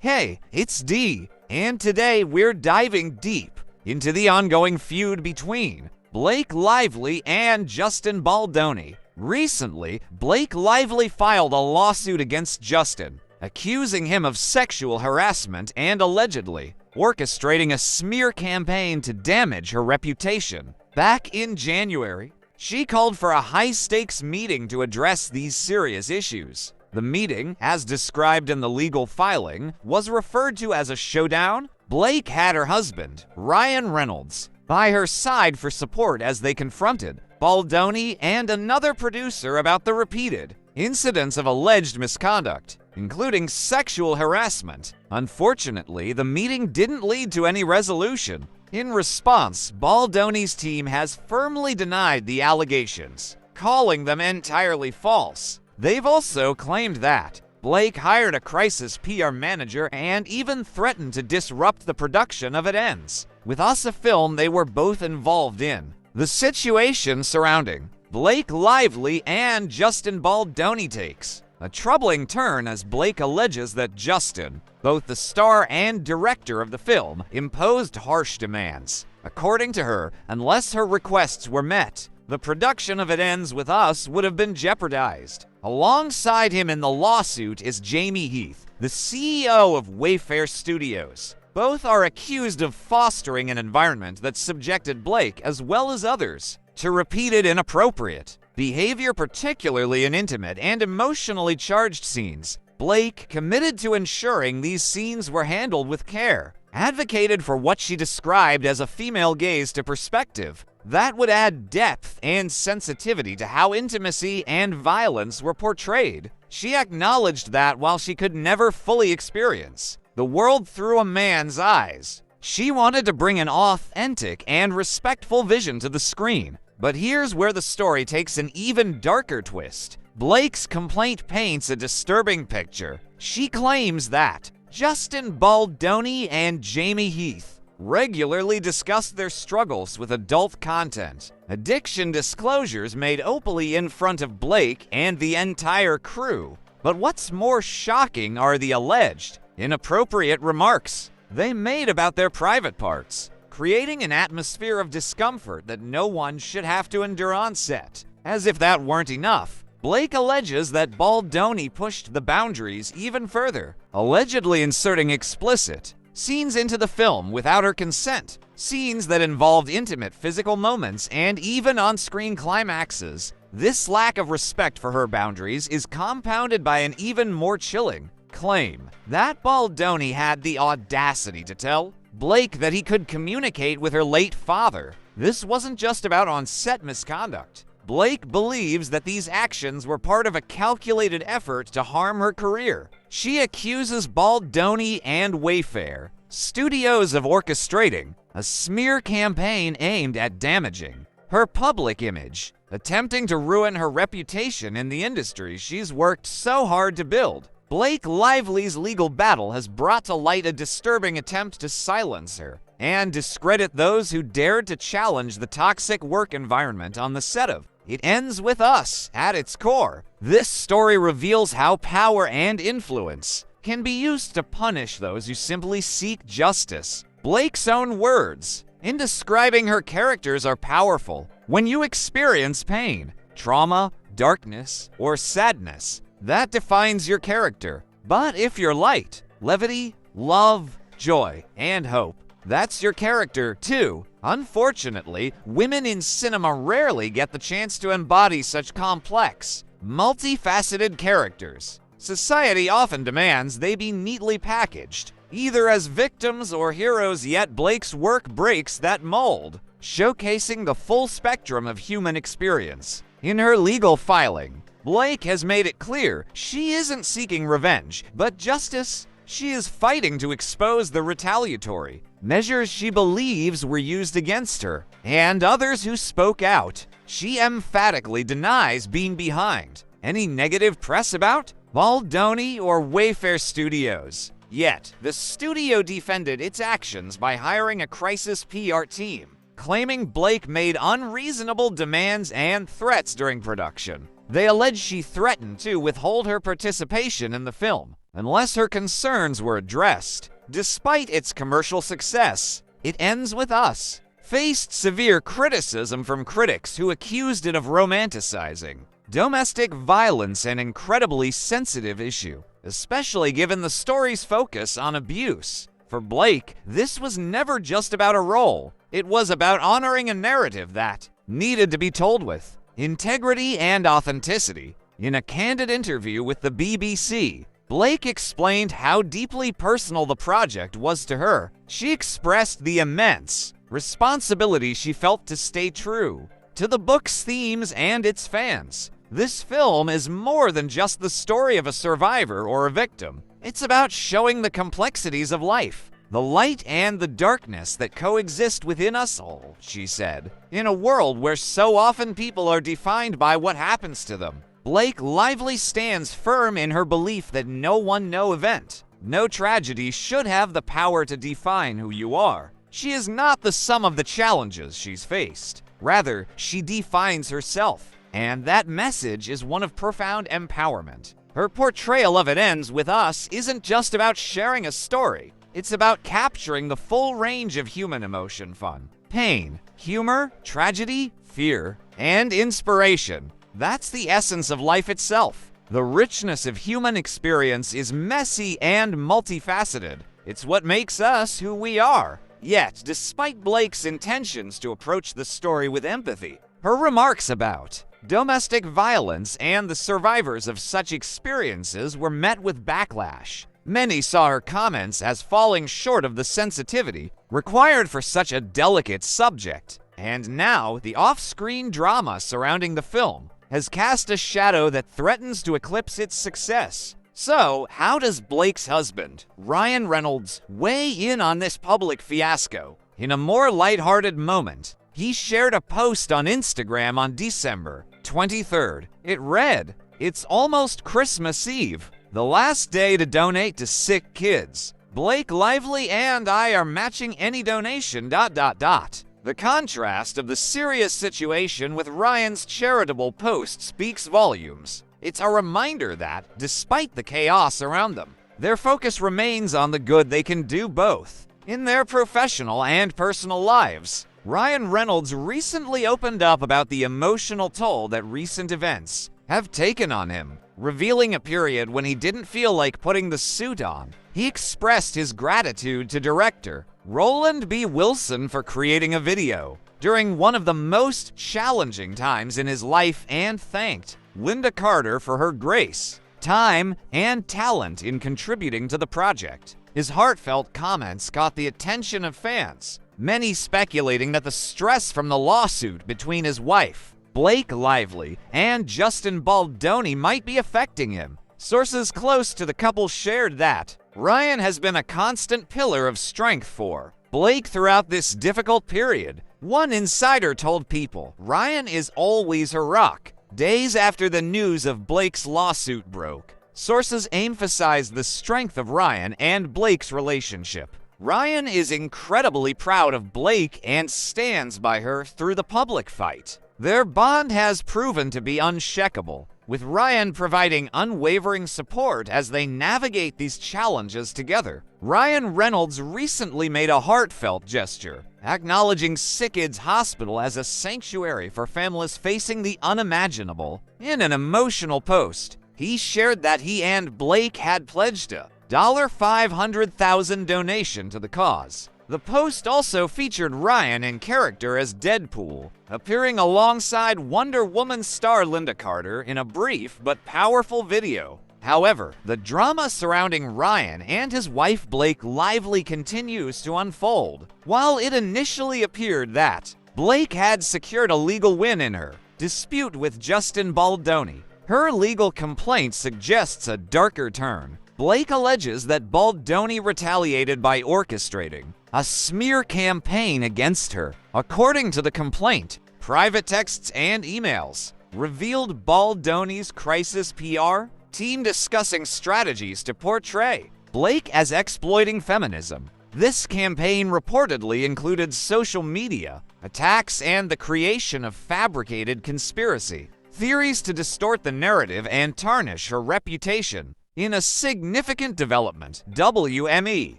Hey, it's D, and today we're diving deep into the ongoing feud between Blake Lively and Justin Baldoni. Recently, Blake Lively filed a lawsuit against Justin, accusing him of sexual harassment and allegedly orchestrating a smear campaign to damage her reputation. Back in January, she called for a high-stakes meeting to address these serious issues. The meeting, as described in the legal filing, was referred to as a showdown. Blake had her husband, Reynolds, by her side for support as they confronted Baldoni and another producer about the repeated incidents of alleged misconduct, including sexual harassment. Unfortunately, the meeting didn't lead to any resolution. In response, Baldoni's team has firmly denied the allegations, calling them entirely false. They've also claimed that Blake hired a crisis PR manager and even threatened to disrupt the production of It Ends, with us a film they were both involved in. The situation surrounding Blake Lively and Justin Baldoni takes a troubling turn as Blake alleges that Justin, both the star and director of the film, imposed harsh demands. According to her, unless her requests were met, the production of It Ends with Us would have been jeopardized. Alongside him in the lawsuit is Jamie Heath, the CEO of Wayfair Studios. Both are accused of fostering an environment that subjected Blake, as well as others, to repeated inappropriate behavior, particularly in intimate and emotionally charged scenes. Blake committed to ensuring these scenes were handled with care, advocated for what she described as a female gaze to perspective that would add depth and sensitivity to how intimacy and violence were portrayed. She acknowledged that while she could never fully experience the world through a man's eyes, she wanted to bring an authentic and respectful vision to the screen. But here's where the story takes an even darker twist. Blake's complaint paints a disturbing picture. She claims that Justin Baldoni and Jamie Heath regularly discussed their struggles with adult content. Addiction disclosures made openly in front of Blake and the entire crew. But what's more shocking are the alleged inappropriate remarks they made about their private parts, creating an atmosphere of discomfort that no one should have to endure on set. As if that weren't enough, Blake alleges that Baldoni pushed the boundaries even further, allegedly inserting explicit scenes into the film without her consent, scenes that involved intimate physical moments and even on-screen climaxes. This lack of respect for her boundaries is compounded by an even more chilling claim that Baldoni had the audacity to tell Blake that he could communicate with her late father. This wasn't just about on-set misconduct. Blake believes that these actions were part of a calculated effort to harm her career. She accuses Baldoni and Wayfair Studios of orchestrating a smear campaign aimed at damaging her public image, attempting to ruin her reputation in the industry she's worked so hard to build. Blake Lively's legal battle has brought to light a disturbing attempt to silence her and discredit those who dared to challenge the toxic work environment on the set of It Ends with Us. At its core, this story reveals how power and influence can be used to punish those who simply seek justice. Blake's own words in describing her characters are powerful. When you experience pain, trauma, darkness, or sadness, that defines your character. But if you're light, levity, love, joy, and hope, that's your character too. Unfortunately, women in cinema rarely get the chance to embody such complex, multifaceted characters. Society often demands they be neatly packaged, either as victims or heroes, yet Blake's work breaks that mold, showcasing the full spectrum of human experience. In her legal filing, Blake has made it clear she isn't seeking revenge, but justice. She is fighting to expose the retaliatory measures she believes were used against her and others who spoke out. She emphatically denies being behind any negative press about Baldoni or Wayfair Studios. Yet, the studio defended its actions by hiring a crisis PR team, claiming Blake made unreasonable demands and threats during production. They allege she threatened to withhold her participation in the film, unless her concerns were addressed. Despite its commercial success, It Ends With Us faced severe criticism from critics who accused it of romanticizing domestic violence, an incredibly sensitive issue, especially given the story's focus on abuse. For Blake, this was never just about a role. It was about honoring a narrative that needed to be told with integrity and authenticity. In a candid interview with the BBC, Blake explained how deeply personal the project was to her. She expressed the immense responsibility she felt to stay true to the book's themes and its fans. This film is more than just the story of a survivor or a victim. It's about showing the complexities of life, the light and the darkness that coexist within us all, she said. In a world where so often people are defined by what happens to them, Blake Lively stands firm in her belief that no event, no tragedy should have the power to define who you are. She is not the sum of the challenges she's faced. Rather, she defines herself. And that message is one of profound empowerment. Her portrayal of It Ends With Us isn't just about sharing a story. It's about capturing the full range of human emotion, fun, pain, humor, tragedy, fear, and inspiration. That's the essence of life itself. The richness of human experience is messy and multifaceted. It's what makes us who we are. Yet, despite Blake's intentions to approach the story with empathy, her remarks about domestic violence and the survivors of such experiences were met with backlash. Many saw her comments as falling short of the sensitivity required for such a delicate subject. And now, the off-screen drama surrounding the film has cast a shadow that threatens to eclipse its success. So, how does Blake's husband, Ryan Reynolds, weigh in on this public fiasco? In a more lighthearted moment, he shared a post on Instagram on December 23rd. It read, "It's almost Christmas Eve, the last day to donate to sick kids. Blake Lively and I are matching any donation... The contrast of the serious situation with Ryan's charitable post speaks volumes. It's a reminder that, despite the chaos around them, their focus remains on the good they can do both in their professional and personal lives. Ryan Reynolds recently opened up about the emotional toll that recent events have taken on him, revealing a period when he didn't feel like putting the suit on. He expressed his gratitude to director Roland B. Wilson for creating a video during one of the most challenging times in his life and thanked Linda Carter for her grace, time, and talent in contributing to the project. His heartfelt comments caught the attention of fans, many speculating that the stress from the lawsuit between his wife, Blake Lively, and Justin Baldoni might be affecting him. Sources close to the couple shared that Ryan has been a constant pillar of strength for Blake throughout this difficult period. One insider told People, "Ryan is always her rock." Days after the news of Blake's lawsuit broke, sources emphasized the strength of Ryan and Blake's relationship. Ryan is incredibly proud of Blake and stands by her through the public fight. Their bond has proven to be unshakable, with Ryan providing unwavering support as they navigate these challenges together. Ryan Reynolds recently made a heartfelt gesture, acknowledging SickKids Hospital as a sanctuary for families facing the unimaginable. In an emotional post, he shared that he and Blake had pledged a $500,000 donation to the cause. The post also featured Ryan in character as Deadpool, appearing alongside Wonder Woman star Linda Carter in a brief but powerful video. However, the drama surrounding Ryan and his wife Blake Lively continues to unfold. While it initially appeared that Blake had secured a legal win in her dispute with Justin Baldoni, her legal complaint suggests a darker turn. Blake alleges that Baldoni retaliated by orchestrating a smear campaign against her. According to the complaint, private texts and emails revealed Baldoni's crisis PR team discussing strategies to portray Blake as exploiting feminism. This campaign reportedly included social media attacks and the creation of fabricated conspiracy theories to distort the narrative and tarnish her reputation. In a significant development, WME,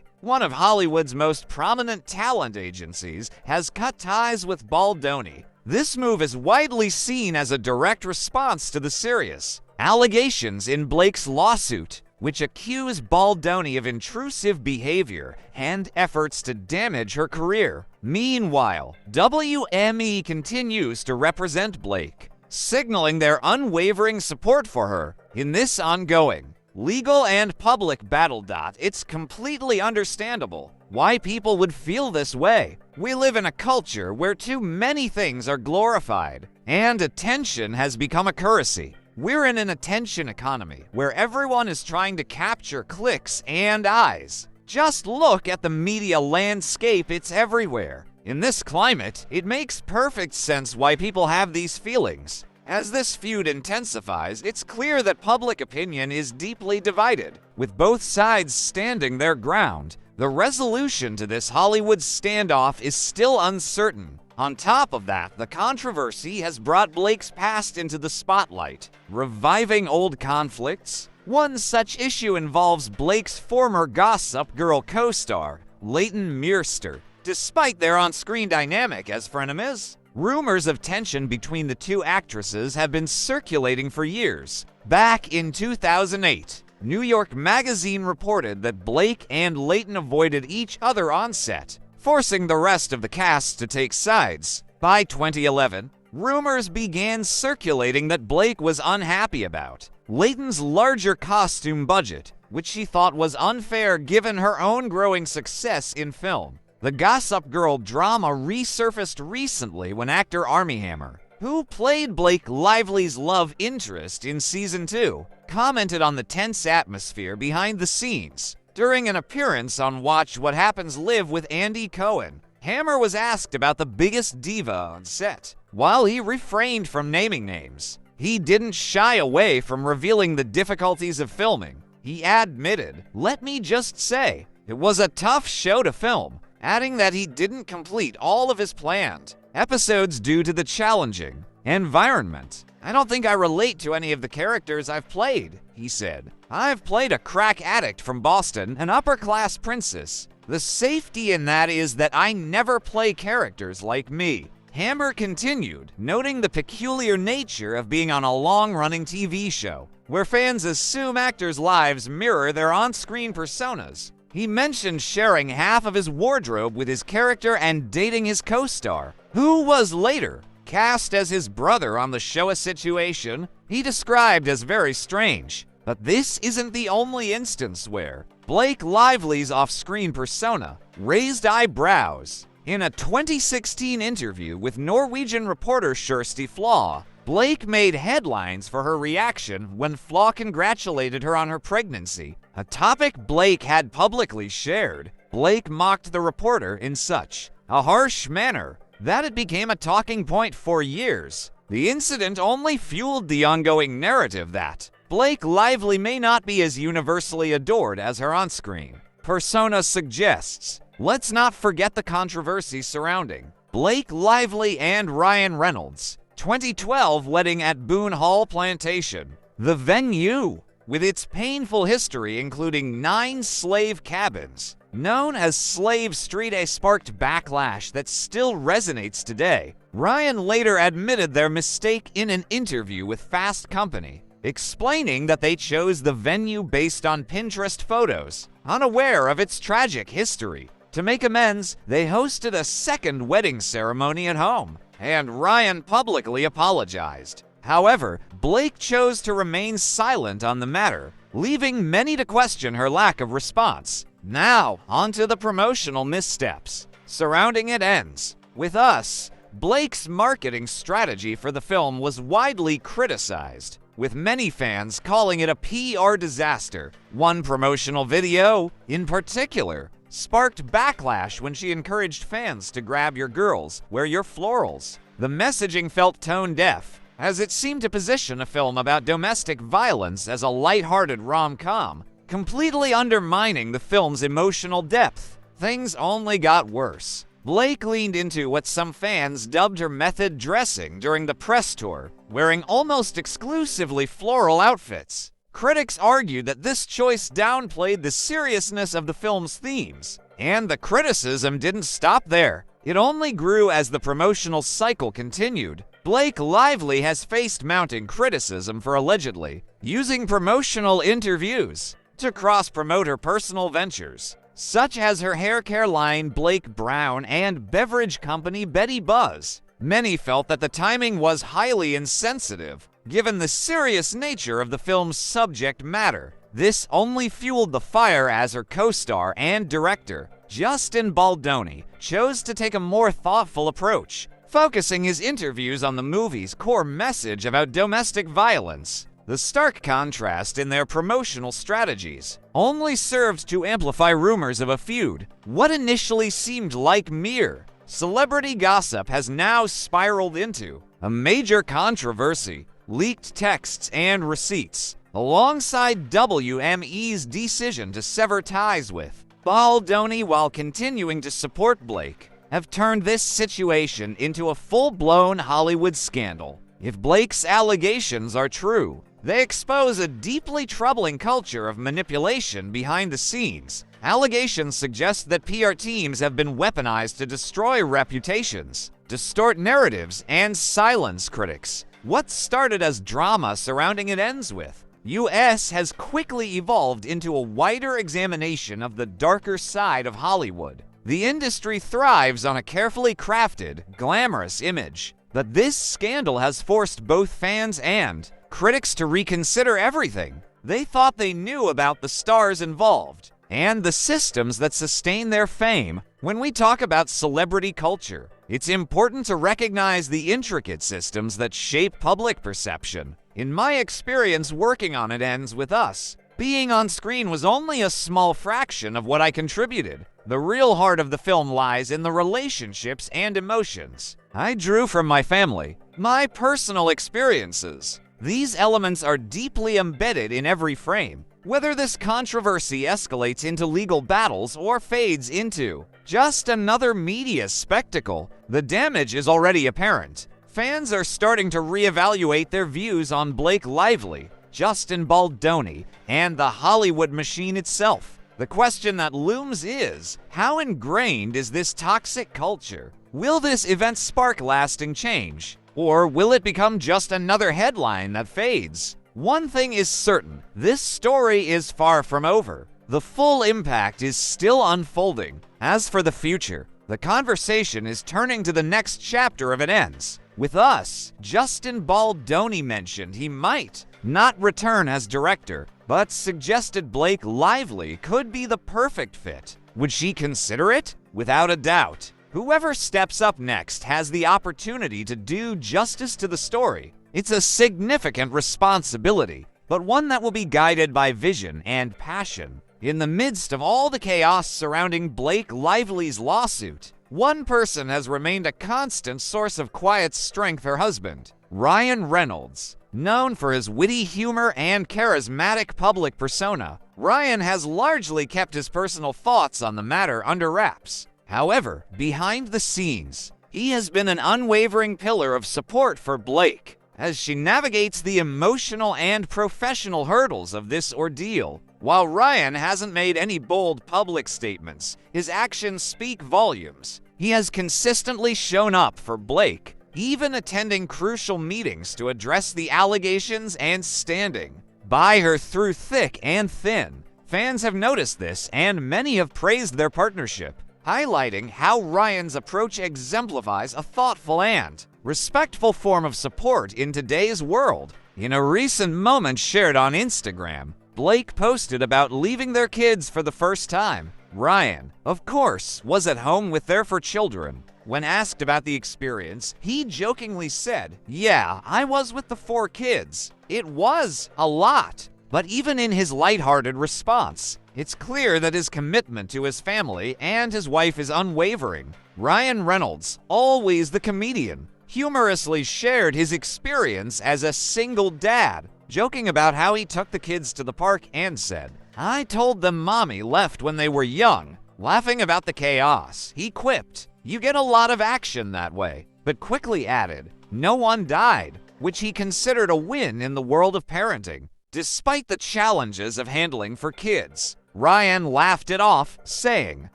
one of Hollywood's most prominent talent agencies, has cut ties with Baldoni. This move is widely seen as a direct response to the serious allegations in Blake's lawsuit, which accuse Baldoni of intrusive behavior and efforts to damage her career. Meanwhile, WME continues to represent Blake, signaling their unwavering support for her in this ongoing legal and public battle. It's completely understandable why people would feel this way. We live in a culture where too many things are glorified, and attention has become a currency. We're in an attention economy where everyone is trying to capture clicks and eyes. Just look at the media landscape, it's everywhere. In this climate, it makes perfect sense why people have these feelings. As this feud intensifies, it's clear that public opinion is deeply divided, with both sides standing their ground. The resolution to this Hollywood standoff is still uncertain. On top of that, the controversy has brought Blake's past into the spotlight, reviving old conflicts. One such issue involves Blake's former Gossip Girl co-star, Leighton Meester. Despite their on-screen dynamic as frenemies, rumors of tension between the two actresses have been circulating for years. Back in 2008, New York Magazine reported that Blake and Leighton avoided each other on set, forcing the rest of the cast to take sides. By 2011, rumors began circulating that Blake was unhappy about Leighton's larger costume budget, which she thought was unfair given her own growing success in film. The Gossip Girl drama resurfaced recently when actor Armie Hammer, who played Blake Lively's love interest in Season 2, commented on the tense atmosphere behind the scenes. During an appearance on Watch What Happens Live with Andy Cohen, Hammer was asked about the biggest diva on set. While he refrained from naming names, he didn't shy away from revealing the difficulties of filming. He admitted, "Let me just say, it was a tough show to film," adding that he didn't complete all of his planned episodes due to the challenging environment. "I don't think I relate to any of the characters I've played," he said. "I've played a crack addict from Boston, an upper-class princess. The safety in that is that I never play characters like me." Hammer continued, noting the peculiar nature of being on a long-running TV show, where fans assume actors' lives mirror their on-screen personas. He mentioned sharing half of his wardrobe with his character and dating his co-star, who was later cast as his brother on the show. A situation he described as very strange. But this isn't the only instance where Blake Lively's off-screen persona raised eyebrows. In a 2016 interview with Norwegian reporter Kjersti Flaa, Blake made headlines for her reaction when Flaa congratulated her on her pregnancy, a topic Blake had publicly shared. Blake mocked the reporter in such a harsh manner that it became a talking point for years. The incident only fueled the ongoing narrative that Blake Lively may not be as universally adored as her on-screen persona suggests. Let's not forget the controversy surrounding Blake Lively and Ryan Reynolds' 2012 wedding at Boone Hall Plantation. The venue, with its painful history including 9 slave cabins, known as Slave Street, sparked backlash that still resonates today. Ryan later admitted their mistake in an interview with Fast Company, explaining that they chose the venue based on Pinterest photos, unaware of its tragic history. To make amends, they hosted a second wedding ceremony at home, and Ryan publicly apologized. However, Blake chose to remain silent on the matter, leaving many to question her lack of response. Now, onto the promotional missteps surrounding it ends. With Us, Blake's marketing strategy for the film was widely criticized, with many fans calling it a PR disaster. One promotional video, in particular, sparked backlash when she encouraged fans to grab your girls, wear your florals. The messaging felt tone-deaf, as it seemed to position a film about domestic violence as a lighthearted rom-com, completely undermining the film's emotional depth. Things only got worse. Blake leaned into what some fans dubbed her method dressing during the press tour, wearing almost exclusively floral outfits. Critics argued that this choice downplayed the seriousness of the film's themes, and the criticism didn't stop there. It only grew as the promotional cycle continued. Blake Lively has faced mounting criticism for allegedly using promotional interviews to cross-promote her personal ventures, such as her hair care line Blake Brown and beverage company Betty Buzz. Many felt that the timing was highly insensitive, given the serious nature of the film's subject matter. This only fueled the fire as her co-star and director, Justin Baldoni, chose to take a more thoughtful approach, focusing his interviews on the movie's core message about domestic violence. The stark contrast in their promotional strategies only served to amplify rumors of a feud. What initially seemed like mere celebrity gossip has now spiraled into a major controversy. Leaked texts and receipts, alongside WME's decision to sever ties with Baldoni while continuing to support Blake, have turned this situation into a full-blown Hollywood scandal. If Blake's allegations are true, they expose a deeply troubling culture of manipulation behind the scenes. Allegations suggest that PR teams have been weaponized to destroy reputations, distort narratives, and silence critics. What started as drama surrounding it ends with US has quickly evolved into a wider examination of the darker side of Hollywood. The industry thrives on a carefully crafted, glamorous image, but this scandal has forced both fans and critics to reconsider everything they thought they knew about the stars involved and the systems that sustain their fame. When we talk about celebrity culture, it's important to recognize the intricate systems that shape public perception. In my experience, working on it ends with us. Being on screen was only a small fraction of what I contributed. The real heart of the film lies in the relationships and emotions I drew from my family, my personal experiences. These elements are deeply embedded in every frame. Whether this controversy escalates into legal battles or fades into just another media spectacle, the damage is already apparent. Fans are starting to reevaluate their views on Blake Lively, Justin Baldoni, and the Hollywood machine itself. The question that looms is, how ingrained is this toxic culture? Will this event spark lasting change? Or will it become just another headline that fades? One thing is certain, this story is far from over. The full impact is still unfolding. As for the future, the conversation is turning to the next chapter of it ends. With us, Justin Baldoni mentioned he might not return as director, but suggested Blake Lively could be the perfect fit. Would she consider it? Without a doubt. Whoever steps up next has the opportunity to do justice to the story. It's a significant responsibility, but one that will be guided by vision and passion. In the midst of all the chaos surrounding Blake Lively's lawsuit, one person has remained a constant source of quiet strength: her husband, Ryan Reynolds. Known for his witty humor and charismatic public persona, Ryan has largely kept his personal thoughts on the matter under wraps. However, behind the scenes, he has been an unwavering pillar of support for Blake as she navigates the emotional and professional hurdles of this ordeal. While Ryan hasn't made any bold public statements, his actions speak volumes. He has consistently shown up for Blake, even attending crucial meetings to address the allegations and standing by her through thick and thin. Fans have noticed this, and many have praised their partnership, highlighting how Ryan's approach exemplifies a thoughtful and respectful form of support in today's world. In a recent moment shared on Instagram, Blake posted about leaving their kids for the first time. Ryan, of course, was at home with their 4 children. When asked about the experience, he jokingly said, "Yeah, I was with the 4 kids. It was a lot." But even in his lighthearted response, it's clear that his commitment to his family and his wife is unwavering. Ryan Reynolds, always the comedian, humorously shared his experience as a single dad, joking about how he took the kids to the park and said, "I told them mommy left when they were young." Laughing about the chaos, he quipped, "You get a lot of action that way," but quickly added, "No one died," which he considered a win in the world of parenting. despite the challenges of handling for kids. Ryan laughed it off, saying,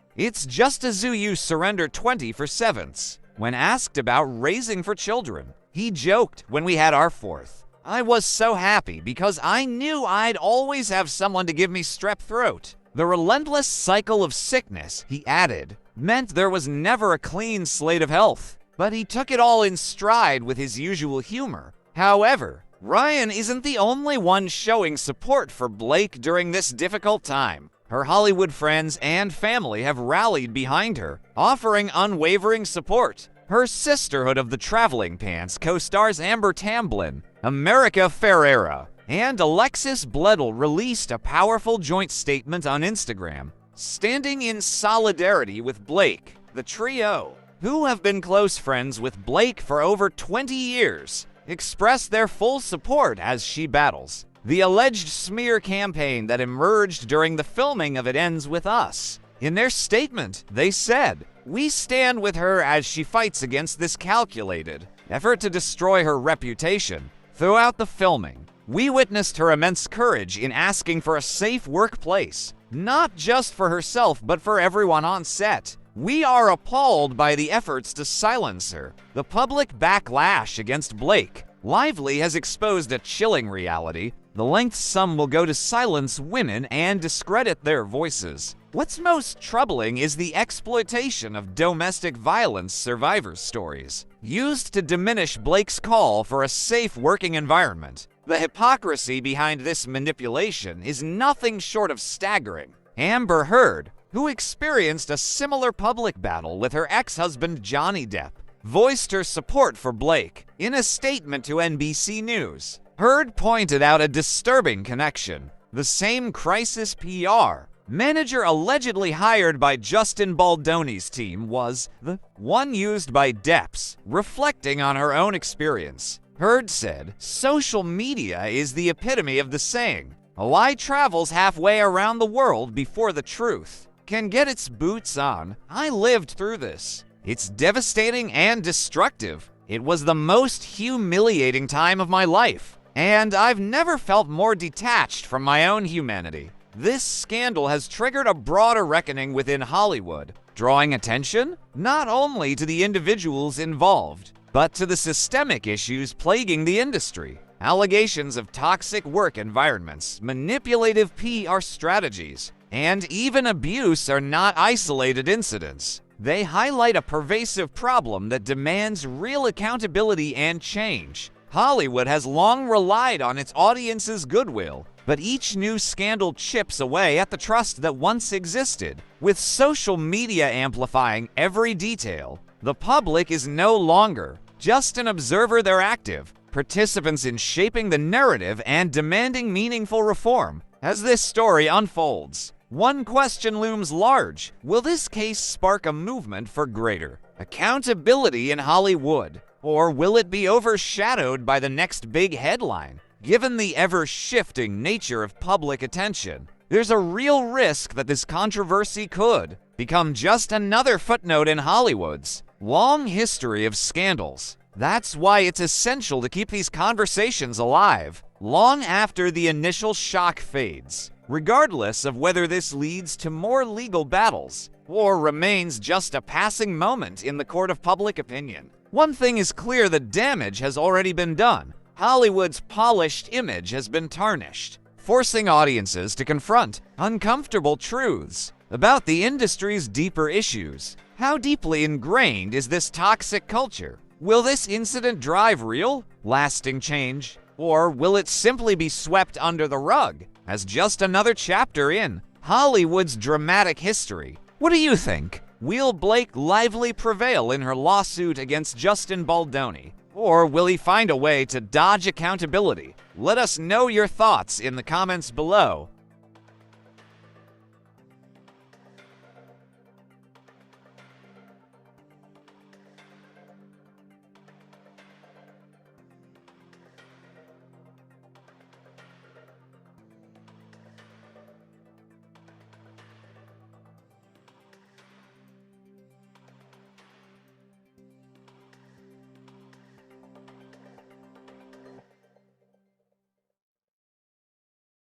"It's just a zoo you surrender 20 for sevenths." When asked about raising for children, he joked, "When we had our fourth, I was so happy because I knew I'd always have someone to give me strep throat. The relentless cycle of sickness," he added, meant there was never a clean slate of health. But he took it all in stride with his usual humor. However, Ryan isn't the only one showing support for Blake during this difficult time. Her Hollywood friends and family have rallied behind her, offering unwavering support. Her sisterhood of the Traveling Pants co-stars Amber Tamblyn, America Ferrera, and Alexis Bledel released a powerful joint statement on Instagram, standing in solidarity with Blake. The trio, who have been close friends with Blake for over 20 years, expressed their full support as she battles the alleged smear campaign that emerged during the filming of It Ends With Us. In their statement, they said, "We stand with her as she fights against this calculated effort to destroy her reputation." Throughout the filming, we witnessed her immense courage in asking for a safe workplace, not just for herself but for everyone on set. "We are appalled by the efforts to silence her." The public backlash against Blake Lively has exposed a chilling reality: the lengths some will go to silence women and discredit their voices. What's most troubling is the exploitation of domestic violence survivor stories, used to diminish Blake's call for a safe working environment. The hypocrisy behind this manipulation is nothing short of staggering. Amber Heard, who experienced a similar public battle with her ex-husband Johnny Depp, voiced her support for Blake. In a statement to NBC News, Heard pointed out a disturbing connection. The same crisis PR manager allegedly hired by Justin Baldoni's team was the one used by Depp's, reflecting on her own experience. Heard said, "Social media is the epitome of the saying, a lie travels halfway around the world before the truth can get its boots on. I lived through this. It's devastating and destructive. It was the most humiliating time of my life, and I've never felt more detached from my own humanity." This scandal has triggered a broader reckoning within Hollywood, drawing attention not only to the individuals involved, but to the systemic issues plaguing the industry. Allegations of toxic work environments, manipulative PR strategies, and even abuse are not isolated incidents. They highlight a pervasive problem that demands real accountability and change. Hollywood has long relied on its audience's goodwill, but each new scandal chips away at the trust that once existed. With social media amplifying every detail, the public is no longer just an observer, they're active participants in shaping the narrative and demanding meaningful reform. As this story unfolds, one question looms large: will this case spark a movement for greater accountability in Hollywood, or will it be overshadowed by the next big headline? Given the ever-shifting nature of public attention, there's a real risk that this controversy could become just another footnote in Hollywood's long history of scandals. That's why it's essential to keep these conversations alive long after the initial shock fades, regardless of whether this leads to more legal battles or remains just a passing moment in the court of public opinion. One thing is clear: the damage has already been done. Hollywood's polished image has been tarnished, forcing audiences to confront uncomfortable truths about the industry's deeper issues. How deeply ingrained is this toxic culture? Will this incident drive real, lasting change, or will it simply be swept under the rug as just another chapter in Hollywood's dramatic history? What do you think? Will Blake Lively prevail in her lawsuit against Justin Baldoni, or will he find a way to dodge accountability? Let us know your thoughts in the comments below.